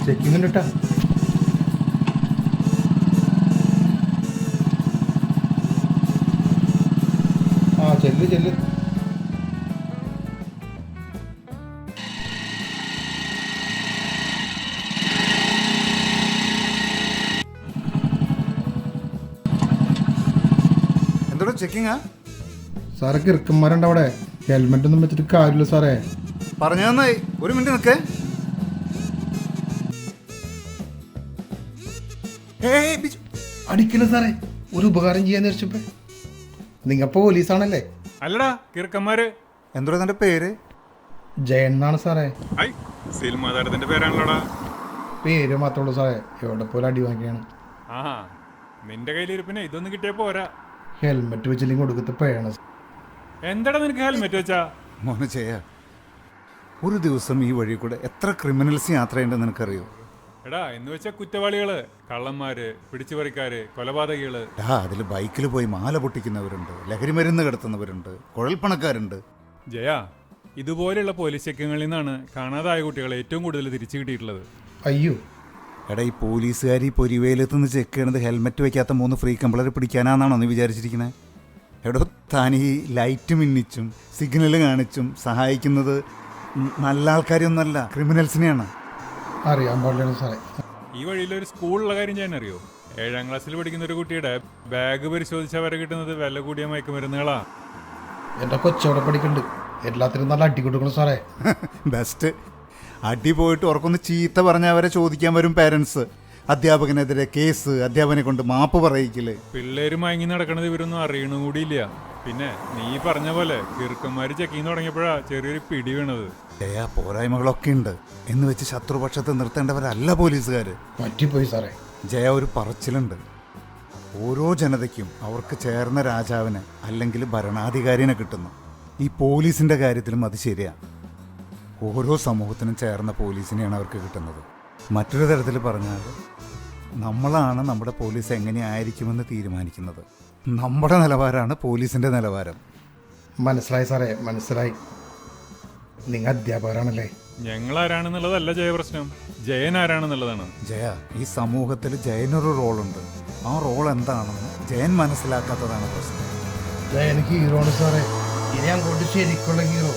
Checking കേട്ടാ. ആ ചെല്ല് ചെല്ല്. എന്തോടാ ചെക്കിങ്ങാ? സാറേ കിറുക്കന്മാരുണ്ട് അവിടെ. ഹെൽമെറ്റ് ഒന്നും വെച്ചിട്ട് കാര്യമില്ല സാറേ. പറഞ്ഞു തന്നായി. ഒരു മിനിറ്റ് നിൽക്കേ. അടിക്കണ സാറേ, ഒരു ഉപകാരം ചെയ്യാന്ന് വെച്ചപ്പോ. നിങ്ങ പോലീസാണല്ലേ? അല്ലടാ കിറുക്കന്മാര്. എന്തോടാ തന്റെ പേര്? ജയൻ എന്നാണ് സാറേ. സിൽമാതാരത്തിന്റെ പേരാണല്ലോടാ. പേര് മാത്രമേ ഉള്ളൂ സാറേ. എവിടെ പോലെ അടി വാങ്ങിയാണ്. ആ നിന്റെ കയ്യിലിരിപ്പിനെ ഇതൊന്നും കിട്ടിയ പോരാ. ഹെൽമെറ്റ് വെച്ചില്ലെങ്കിൽ കൊടുക്കത്തെ പേയാണ്. എന്താടാ നിനക്ക് ഹെൽമെറ്റ് വെച്ചാ? മോനെ ചെയ്യാ, ഒരു ദിവസം ഈ വഴി കൂടെ എത്ര ക്രിമിനൽസ് യാത്ര ചെയ്യണ്ടെന്ന് നിനക്കറിയോ? എടാ എന്ന് വെച്ചാ കുറ്റവാളികള്, കള്ളന്മാര്, പിടിച്ചുപറിക്കാര്, കൊലപാതകികള്. അതിൽ ബൈക്കിൽ പോയി മാല പൊട്ടിക്കുന്നവരുണ്ട്, ലഹരി മരുന്ന് കിടത്തുന്നവരുണ്ട്, കുഴൽപ്പണക്കാരുണ്ട്. ജയ, ഇതുപോലെയുള്ള പോലീസ് ചെക്കിങ്ങളിൽ നിന്നാണ് കാണാതായ കുട്ടികളെ ഏറ്റവും കൂടുതൽ തിരിച്ചു കിട്ടിയിട്ടുള്ളത്. അയ്യോ എടാ, ഈ പോലീസുകാർ ഈ പൊരിവേലത്ത് നിന്ന് ചെക്ക് ചെയ്യണത് ഹെൽമെറ്റ് വയ്ക്കാത്ത 3 ഫ്രീ കമ്പിളരെ പിടിക്കാനാണെന്നാണോ നീ വിചാരിച്ചിരിക്കുന്നത്? എടോ, താൻ ഈ ലൈറ്റ് മിന്നിച്ചും സിഗ്നൽ കാണിച്ചും സഹായിക്കുന്നത് നല്ല ആൾക്കാരെയൊന്നുമല്ല, ക്രിമിനൽസിനെയാണ്. അറിയാൻ പാടില്ല സാറേ. ഈ വഴിയിലൊരു സ്കൂളുള്ള കാര്യം ഞാൻ അറിയോ? 7ാം ക്ലാസ്സിൽ പഠിക്കുന്ന ഒരു കുട്ടിയുടെ ബാഗ് പരിശോധിച്ചാൽ വരെ കിട്ടുന്നത് വില കൂടിയ മയക്കുമരുന്നുകളാ. എന്റെ കൊച്ചവിടെ പഠിക്കുന്നുണ്ട്. എല്ലാത്തിനും നല്ല അടി കൊടുക്കണം സാറേ. ബെസ്റ്റ്. അടി പോയിട്ട് ഉറക്കൊന്ന് ചീത്ത പറഞ്ഞാൽ അവരെ ചോദിക്കാൻ വരും പേരൻസ്. അധ്യാപകനെതിരെ കേസ്, അധ്യാപകനെ കൊണ്ട് മാപ്പ് പറയിക്കല്. പിള്ളേര് മയങ്ങി നടക്കണത് ഇവരൊന്നും അറിയണ കൂടിയില്ല. പിന്നെ നീ പറഞ്ഞ പോലെ കിറുക്കന്മാര് ചെക്കിങ് തുടങ്ങിയപ്പോഴാ ചെറിയൊരു പിടി വീണത്. പോരായ്മകളൊക്കെ ഉണ്ട് എന്ന് വെച്ച് ശത്രുപക്ഷത്ത് നിർത്തേണ്ടവരല്ല പോലീസുകാര്. പറ്റിപ്പോയി സാറേ. ജയ, ഒരു പറച്ചിലുണ്ട്, ഓരോ ജനതയ്ക്കും അവർക്ക് ചേർന്ന രാജാവിനെ അല്ലെങ്കിൽ ഭരണാധികാരിനെ കിട്ടുന്നു. ഈ പോലീസിന്റെ കാര്യത്തിലും അത് ശരിയാ. ഓരോ സമൂഹത്തിനും ചേർന്ന പോലീസിനെയാണ് അവർക്ക് കിട്ടുന്നത്. മറ്റൊരു തരത്തിൽ പറഞ്ഞാൽ നമ്മളാണ് നമ്മുടെ പോലീസ് എങ്ങനെയായിരിക്കുമെന്ന് തീരുമാനിക്കുന്നത്. നമ്മുടെ നിലവാരമാണ് പോലീസിൻ്റെ നിലവാരം. മനസ്സിലായി സാറേ, മനസ്സിലായി. നിങ്ങൾ അധ്യാപകരാണല്ലേ? ഞങ്ങൾ ആരാണെന്നുള്ളതല്ല ജയ പ്രശ്നം, ജയൻ ആരാണെന്നുള്ളതാണ്. ജയ, ഈ സമൂഹത്തിൽ ജയനൊരു റോളുണ്ട്. ആ റോൾ എന്താണെന്ന് ജയൻ മനസ്സിലാക്കാത്തതാണ് പ്രശ്നം. ജയൻ ഹീറോ ആണ് സാറേ. ഇനി അങ്ങോട്ട് ശരിക്കുള്ള ഹീറോ.